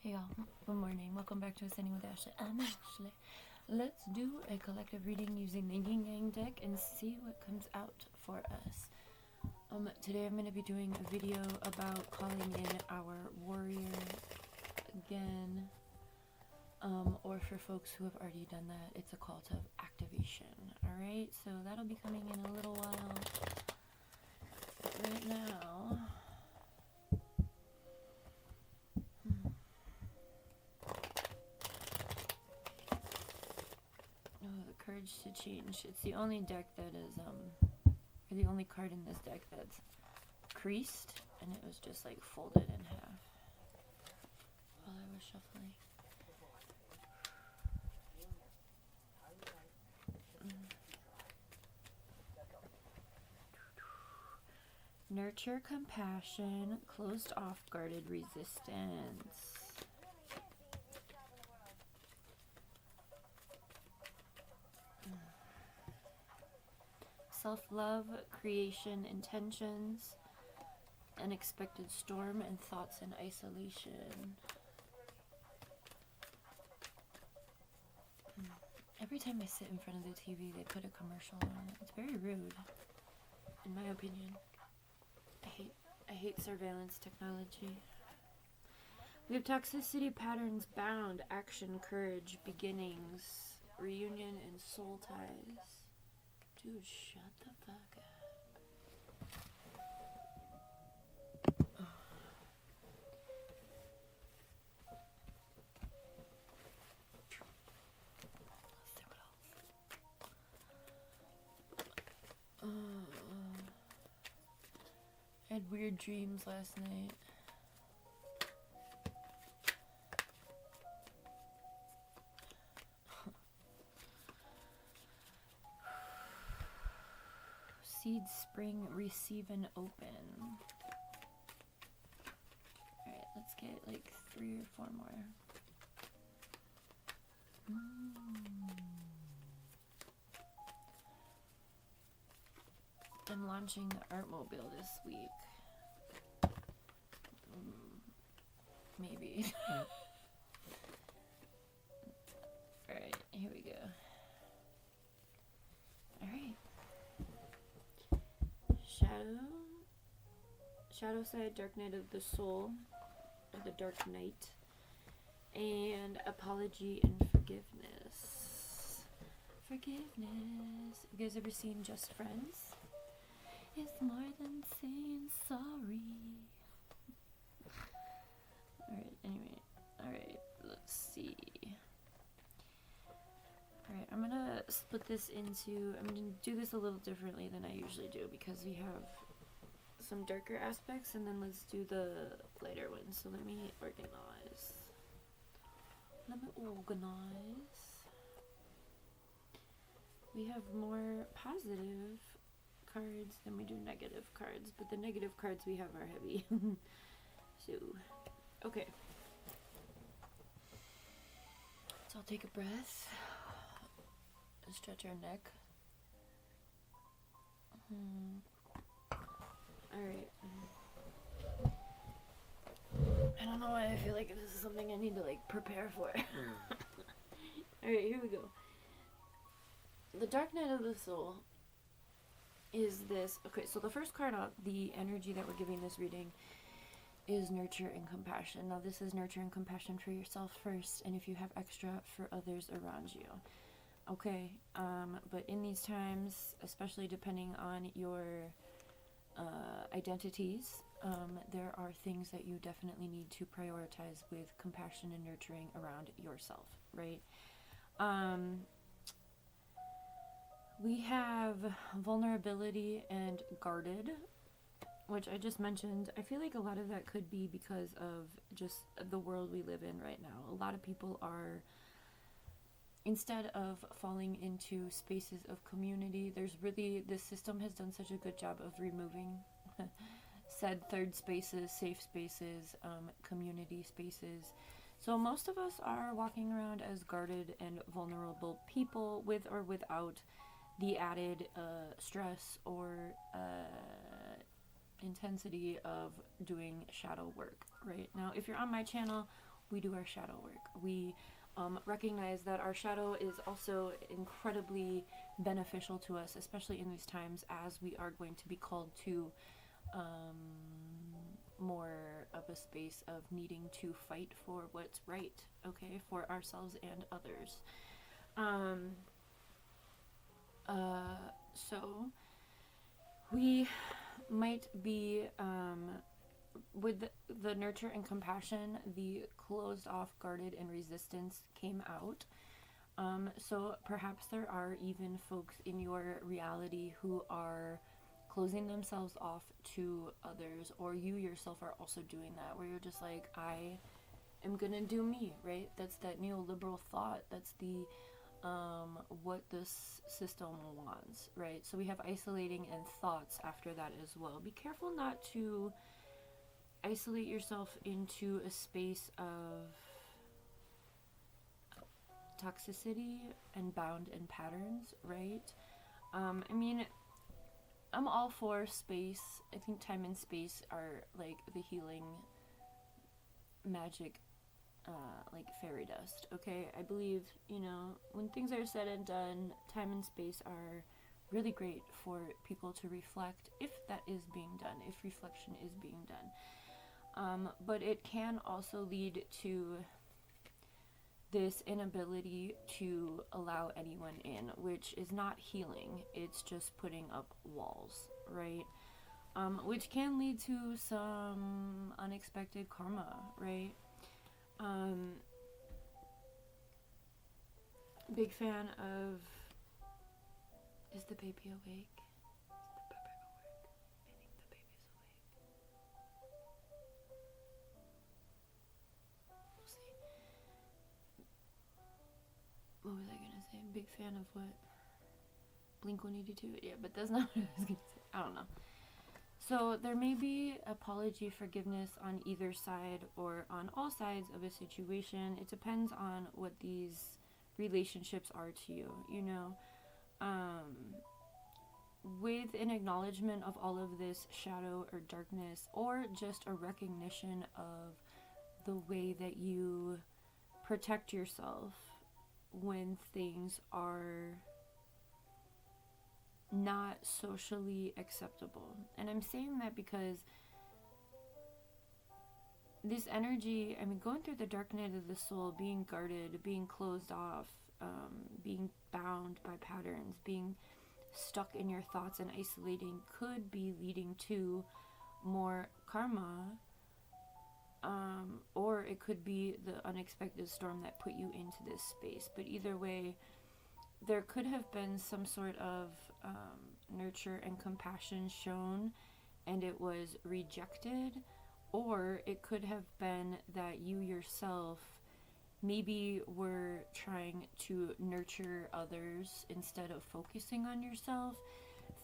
Hey y'all, good morning. Welcome back to Ascending with Ashley. I'm Ashley. Let's do a collective reading using the Yin Yang deck and see what comes out for us. Today I'm going to be doing a video about calling in our warrior again. Or for folks who have already done that, it's a call to activation. Alright, so that'll be coming in a little while. But right now... Courage to Change. It's the only deck that is, or the only card in this deck that's creased, and it was just like folded in half while I was shuffling. Nurture compassion, closed off guarded resistance. Self-love, creation, intentions, unexpected storm, and thoughts in isolation. Every time I sit in front of the TV, they put a commercial on it. It's very rude, in my opinion. I hate surveillance technology. We have toxicity, patterns, bound, action, courage, beginnings, reunion, and soul ties. Dude, shut the fuck up. Oh. I had weird dreams last night. Seed spring, receive and open. Alright, let's get like 3 or 4 more. I'm launching the Artmobile this week. Maybe. Alright, here we go. Alright. Shadow side, dark night of the soul, or the dark night, and apology and forgiveness. Forgiveness. You guys ever seen Just Friends? It's more than saying sorry. Alright, anyway. Alright, let's see. Alright, I'm gonna split this into, I'm gonna do this a little differently than I usually do because we have some darker aspects, and then let's do the lighter ones. So let me organize. We have more positive cards than we do negative cards, but the negative cards we have are heavy. So, okay. So I'll take a breath. Stretch our neck. Alright. I don't know why I feel like this is something I need to like prepare for. Alright, here we go. The Dark Night of the Soul is this. Okay, so the first card out, the energy that we're giving this reading is nurture and compassion. Now this is nurture and compassion for yourself first, and if you have extra, for others around you. Okay, but in these times, especially depending on your identities, there are things that you definitely need to prioritize with compassion and nurturing around yourself, right? We have vulnerability and guarded, which I just mentioned. I feel like a lot of that could be because of just the world we live in right now. A lot of people are, instead of falling into spaces of community, this system has done such a good job of removing said third spaces, safe spaces, community spaces. So most of us are walking around as guarded and vulnerable people, with or without the added stress or intensity of doing shadow work. Right now, if you're on my channel, we do our shadow work. We recognize that our shadow is also incredibly beneficial to us, especially in these times, as we are going to be called to more of a space of needing to fight for what's right, okay, for ourselves and others. So we might be with the nurture and compassion, the closed off, guarded, and resistance came out. So perhaps there are even folks in your reality who are closing themselves off to others, or you yourself are also doing that, where you're just like, I am gonna do me, right? That's that neoliberal thought. That's the what this system wants, right? So we have isolating and thoughts after that as well. Be careful not to isolate yourself into a space of toxicity and bound in patterns, right? I mean, I'm all for space. I think time and space are like the healing magic, like fairy dust, okay? I believe, when things are said and done, time and space are really great for people to reflect, if that is being done, if reflection is being done. But it can also lead to this inability to allow anyone in, which is not healing. It's just putting up walls, right? Which can lead to some unexpected karma, right? Big fan of... Is the baby awake? Is the baby awake? I think the baby's awake. We'll see. What was I gonna say? Big fan of what? Blink-182? Yeah, but that's not what I was gonna say. I don't know. So there may be apology, forgiveness on either side or on all sides of a situation. It depends on what these relationships are to you, with an acknowledgement of all of this shadow or darkness, or just a recognition of the way that you protect yourself when things are not socially acceptable. And I'm saying that because this energy, going through the dark night of the soul, being guarded, being closed off, being bound by patterns, being stuck in your thoughts and isolating, could be leading to more karma, or it could be the unexpected storm that put you into this space. But either way, there could have been some sort of nurture and compassion shown, and it was rejected, or it could have been that you yourself maybe were trying to nurture others instead of focusing on yourself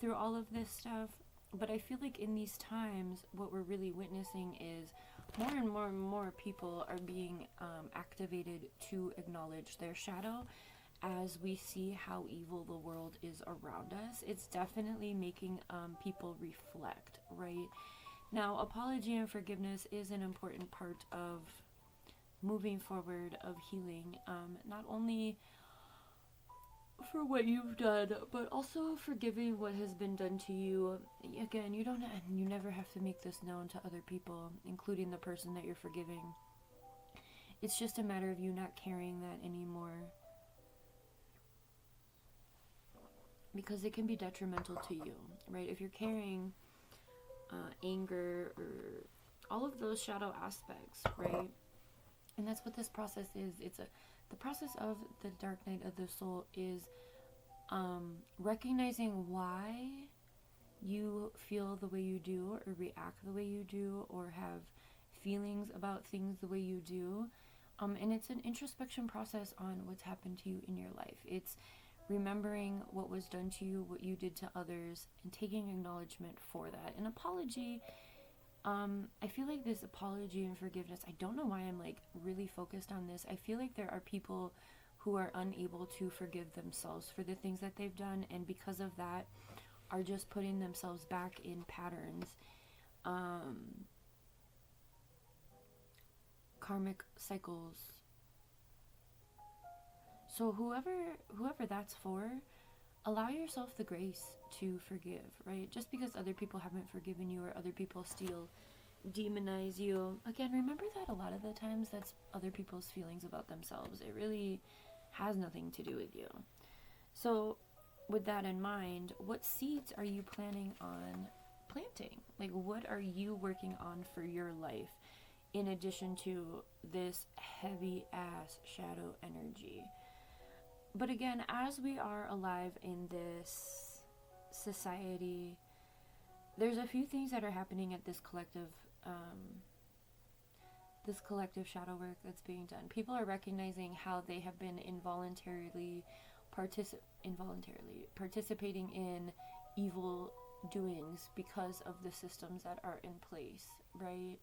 through all of this stuff. But I feel like in these times, what we're really witnessing is more and more and more people are being activated to acknowledge their shadow. As we see how evil the world is around us, it's definitely making people reflect, right? Now, apology and forgiveness is an important part of moving forward, of healing, not only for what you've done, but also forgiving what has been done to you. Again, you never have to make this known to other people, including the person that you're forgiving. It's just a matter of you not carrying that anymore, because it can be detrimental to you, right? If you're carrying anger or all of those shadow aspects, right? And that's what this process is. The process of the dark night of the soul is recognizing why you feel the way you do, or react the way you do, or have feelings about things the way you do. And it's an introspection process on what's happened to you in your life. It's remembering what was done to you, what you did to others, and taking acknowledgement for that. An apology, I feel like this apology and forgiveness, I don't know why I'm like really focused on this. I feel like there are people who are unable to forgive themselves for the things that they've done, and because of that are just putting themselves back karmic cycles. So whoever that's for, allow yourself the grace to forgive, right? Just because other people haven't forgiven you or other people still demonize you, again, remember that a lot of the times that's other people's feelings about themselves. It really has nothing to do with you. So with that in mind, what seeds are you planning on planting? Like, what are you working on for your life in addition to this heavy ass shadow energy? But again, as we are alive in this society, there's a few things that are happening at this collective shadow work that's being done. People are recognizing how they have been involuntarily participating in evil doings because of the systems that are in place, right?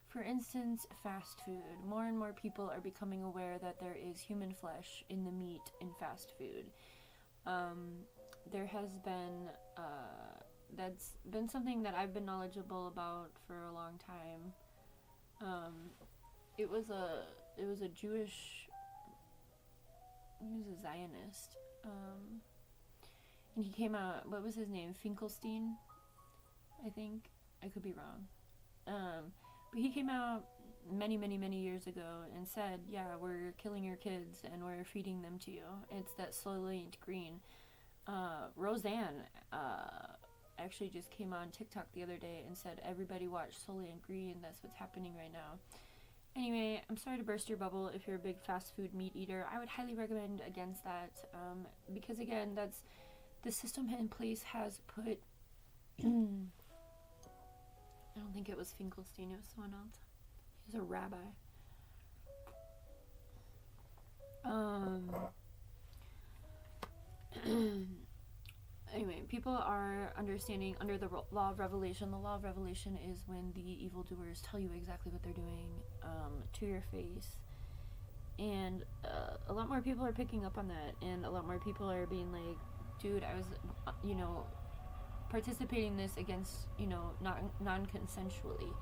For instance, fast food. More and more people are becoming aware that there is human flesh in the meat in fast food. There has been, that's been something that I've been knowledgeable about for a long time. It was a Jewish, he was a Zionist, and he came out, what was his name, Finkelstein, I think, I could be wrong, but he came out many years ago and said, yeah, we're killing your kids and we're feeding them to you. It's that Soylent Green. Roseanne actually just came on TikTok the other day and said, everybody watch Soylent Green, that's what's happening right now. Anyway, I'm sorry to burst your bubble if you're a big fast food meat eater. I would highly recommend against that, because again, that's the system in place has put I don't think it was Finkelstein, it was someone else. He was a rabbi. Anyway, people are understanding under the law of revelation. The law of revelation is when the evildoers tell you exactly what they're doing to your face. And a lot more people are picking up on that. And a lot more people are being like, dude, I was, participating in this against, non-consensually.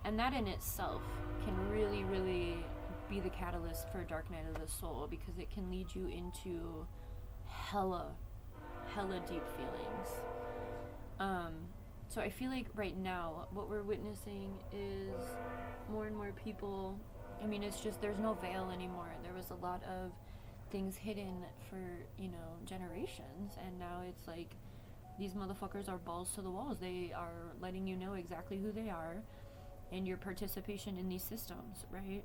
And that in itself can really, really be the catalyst for a dark night of the soul, because it can lead you into hella deep feelings. So I feel like right now what we're witnessing is more and more people, it's just, there's no veil anymore. There was a lot of things hidden for, generations, and now it's like these motherfuckers are balls to the walls. They are letting you know exactly who they are and your participation in these systems, right?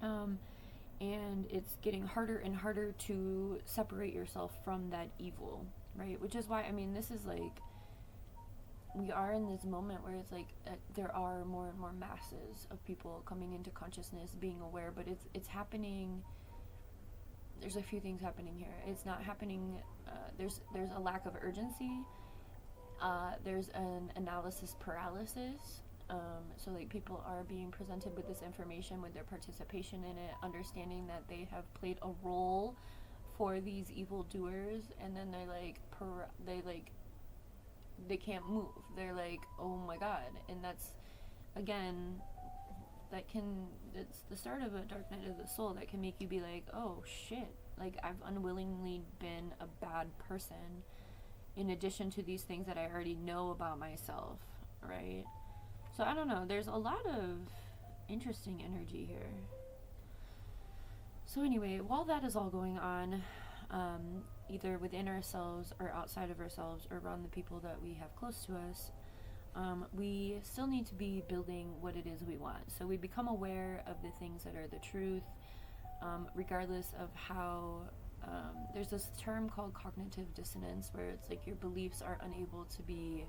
And it's getting harder and harder to separate yourself from that evil, right? Which is why, this is like, we are in this moment where it's like there are more and more masses of people coming into consciousness, being aware, but it's happening. There's a few things happening here. It's not happening, there's a lack of urgency. There's an analysis paralysis. So like people are being presented with this information, with their participation in it, understanding that they have played a role for these evildoers, and then they can't move. They're like, oh my god. And that's, again, it's the start of a dark night of the soul that can make you be like, oh shit, like I've unwillingly been a bad person in addition to these things that I already know about myself, right? So I don't know, there's a lot of interesting energy here. So anyway, while that is all going on, either within ourselves or outside of ourselves or around the people that we have close to us, we still need to be building what it is we want. So we become aware of the things that are the truth, regardless of how, there's this term called cognitive dissonance, where it's like your beliefs are unable to be,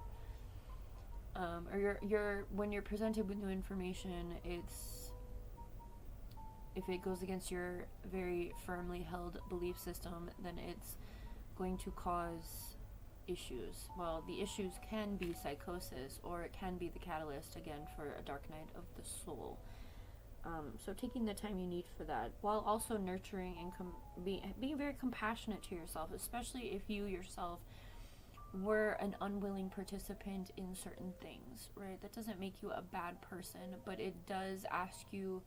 or when you're presented with new information, if it goes against your very firmly held belief system, then it's going to cause issues. Well, the issues can be psychosis, or it can be the catalyst, again, for a dark night of the soul. So taking the time you need for that, while also nurturing and being very compassionate to yourself, especially if you yourself were an unwilling participant in certain things, right? That doesn't make you a bad person, but it does ask you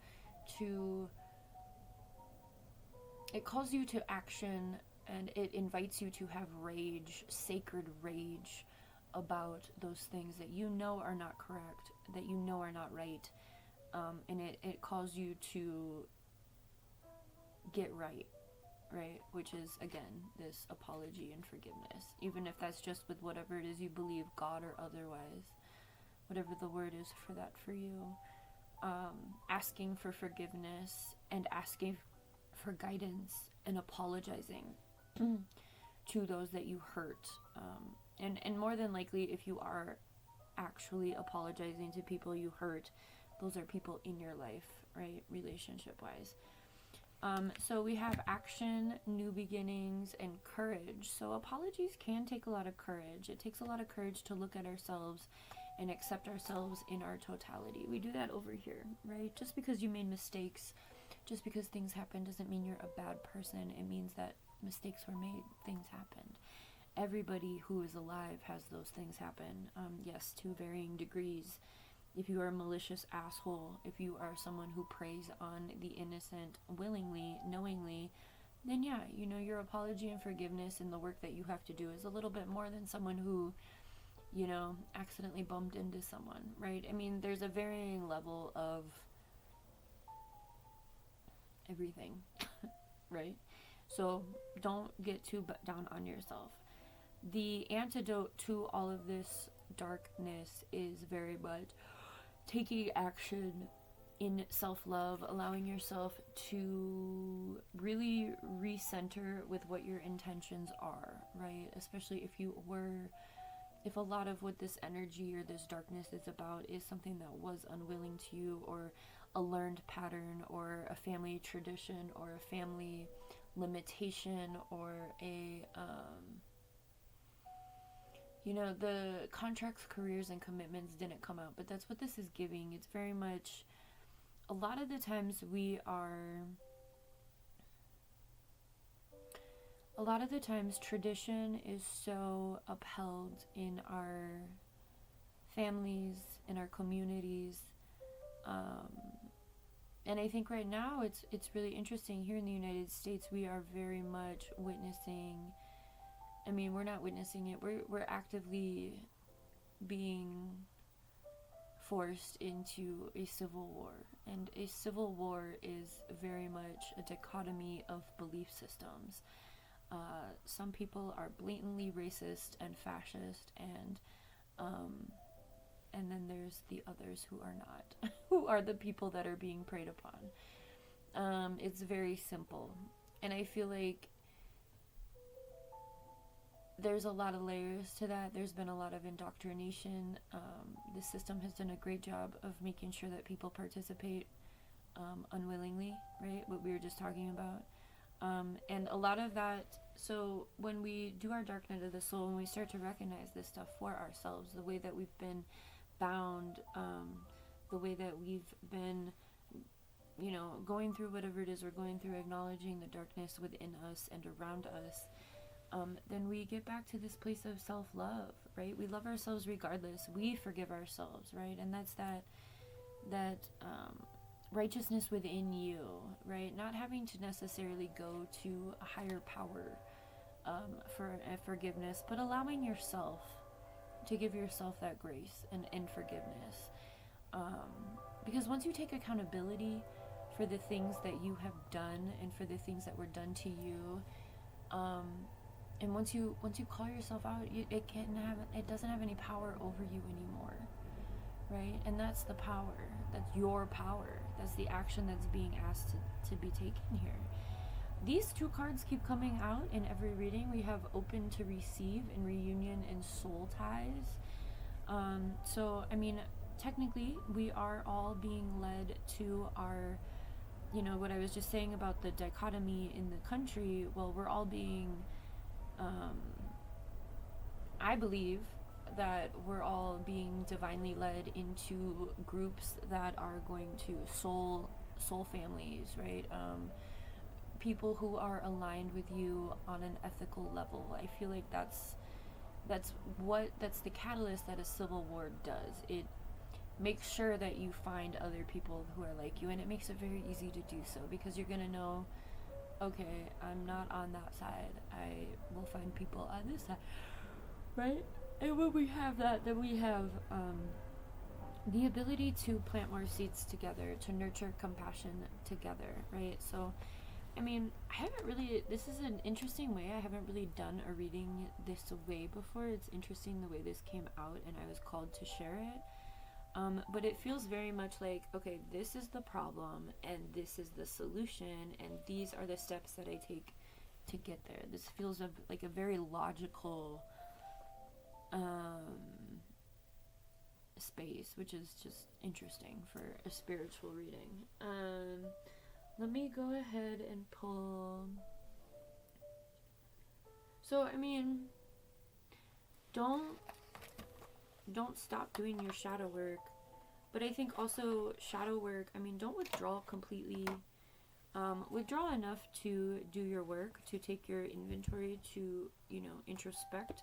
to, it calls you to action, and it invites you to have rage, sacred rage, about those things that you know are not correct, that you know are not right. And it calls you to get right, right? Which is, again, this apology and forgiveness. Even if that's just with whatever it is you believe, God or otherwise, whatever the word is for that for you. Asking for forgiveness and asking for guidance and apologizing to those that you hurt. And more than likely, if you are actually apologizing to people you hurt, those are people in your life, right? Relationship wise. So we have action, new beginnings, and courage. So apologies can take a lot of courage. It takes a lot of courage to look at ourselves and accept ourselves in our totality. We do that over here, right? Just because you made mistakes, just because things happen, doesn't mean you're a bad person. It means that mistakes were made, things happened. Everybody who is alive has those things happen. Yes, to varying degrees. If you are a malicious asshole, if you are someone who preys on the innocent willingly, knowingly, then yeah, you know, your apology and forgiveness and the work that you have to do is a little bit more than someone who, you know, accidentally bumped into someone, right? I mean, there's a varying level of everything, right? So don't get too down on yourself. The antidote to all of this darkness is very much taking action in self-love, allowing yourself to really recenter with what your intentions are, right? Especially if a lot of what this energy or this darkness is about is something that was unwilling to you, or a learned pattern, or a family tradition, or a family limitation, or a you know, the contracts, careers, and commitments didn't come out, but that's what this is giving. It's very much, a lot of the times tradition is so upheld in our families, in our communities, and I think right now it's really interesting. Here in the United States, we are very much witnessing, I mean, we're not witnessing it, we're actively being forced into a civil war. And a civil war is very much a dichotomy of belief systems. Some people are blatantly racist and fascist, and then there's the others who are not, who are the people that are being preyed upon. It's very simple. And I feel like there's a lot of layers to that. There's been a lot of indoctrination. The system has done a great job of making sure that people participate unwillingly, right? What we were just talking about. And a lot of that, so when we do our dark night of the soul, when we start to recognize this stuff for ourselves, the way that we've been bound, the way that we've been, you know, going through whatever it is we're going through, acknowledging the darkness within us and around us, then we get back to this place of self-love, right? We love ourselves regardless. We forgive ourselves, right? And that's that righteousness within you, right? Not having to necessarily go to a higher power for forgiveness, but allowing yourself to give yourself that grace and forgiveness. Because once you take accountability for the things that you have done and for the things that were done to you, and once you call yourself out, it doesn't have any power over you anymore, right? And that's the power. That's your power. That's the action that's being asked to be taken here. These two cards keep coming out in every reading. We have open to receive and reunion and soul ties. So, I mean, technically, we are all being led to our, you know, what I was just saying about the dichotomy in the country. Well, we're all being, I believe that we're all being divinely led into groups that are going to soul families, right? People who are aligned with you on an ethical level. I feel like that's the catalyst that a civil war does. make sure that you find other people who are like you, and it makes it very easy to do so because you're gonna know, okay, I'm not on that side. I will find people on this side, right? And when we have that, then we have the ability to plant more seeds together, to nurture compassion together, right? So, I mean, I haven't really, this is an interesting way. I haven't really done a reading this way before. It's interesting the way this came out, and I was called to share it. But it feels very much like, okay, this is the problem, and this is the solution, and these are the steps that I take to get there. This feels like a very logical space, which is just interesting for a spiritual reading. Let me go ahead and pull. So, I mean, don't stop doing your shadow work, but I think also shadow work, I mean, don't withdraw completely. Withdraw enough to do your work, to take your inventory, to, introspect,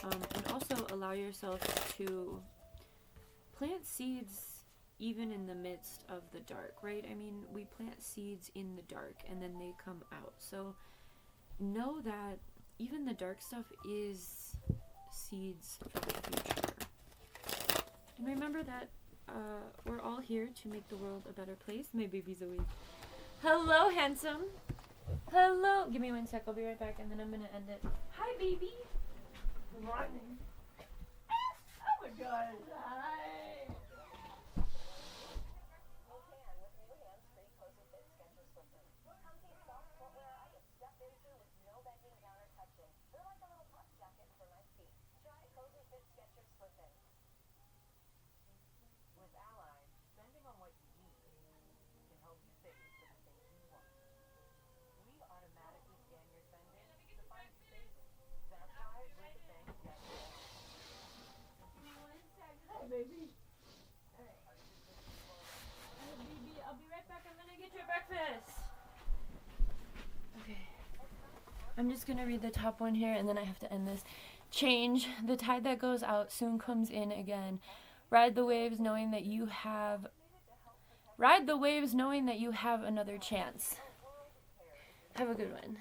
and also allow yourself to plant seeds even in the midst of the dark, right? I mean, we plant seeds in the dark and then they come out. So know that even the dark stuff is seeds for the future. And remember that we're all here to make the world a better place. My baby's awake. Hello, handsome. Hello. Give me 1 sec. I'll be right back, and then I'm going to end it. Hi, baby. Running. Oh, my God. Hi. Baby. Alright. Baby, I'll be right back. I'm gonna get your breakfast. Okay. I'm just gonna read the top one here and then I have to end this. Change. The tide that goes out soon comes in again. Ride the waves knowing that you have another chance. Have a good one.